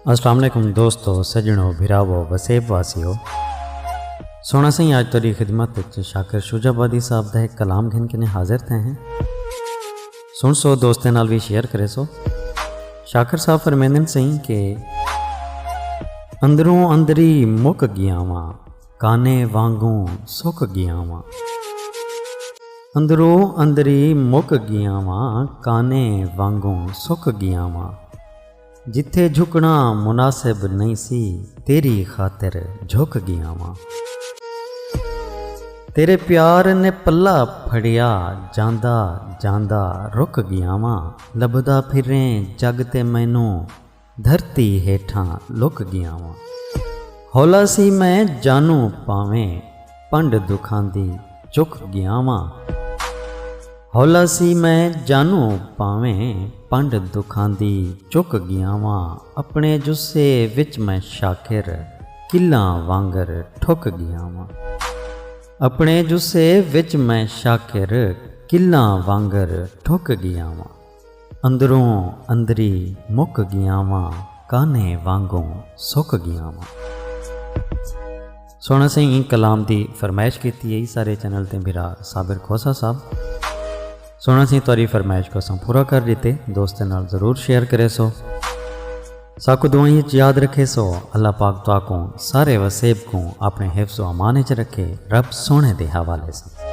अस्सलाम वालेकुम दोस्तों, सजनों, भिरावो, वसेब वासियों। सोना सिंह आज तेरी खिदमत शाकिर शुजाबादी साहब का एक कलाम घिन के हाजिर थे हैं। सुन सो दोस्तें नाल भी शेयर करे सो। शाकिर साहब फरमेंदन सही के अंदरों अंदरी मुक गया वा, काने वांगू सुक गया वा। अंदरों अंदरी मुक गया वा, काने वांगू सुक गया वा। जिथे झुकना मुनासिब नहीं सी, तेरी खातिर झुक गया वा। तेरे प्यार ने पल्ला फड़िया, जांदा जांदा रुक गया वा। लभदा फिरें जग ते मैनू, धरती हेठां लुक गया वा। हौला सी मैं जानू पावें, पंड दुखां दी चुक गया वा। हौला सी मैं जानू पावें, पंड दुखां दी चुक गया वा। अपने जुस्से विच मैं शाकिर, किल्लां वांगर ठुक गया वा। अपने जुस्से विच मैं शाकिर, किल्लां वांगर ठुक गया वा। अंदरों अंदरी मुक गया वा, काने वांगों सुक गया वा। सोना सिंह कलाम की फरमाइश की यही सारे चैनल ते मेरा साबिर खोसा साहब। सोना सिंह तुहारी फरमाइश को असां पूरा कर दिते। दोस्तों नाल ज़रूर शेयर करे सो। साकू दुआई याद रखे सो। अल्लाह पाक तुहां को सारे वसेब को अपने हिफ्ज़ व अमान च रखे। रब सोने दे हवाले से।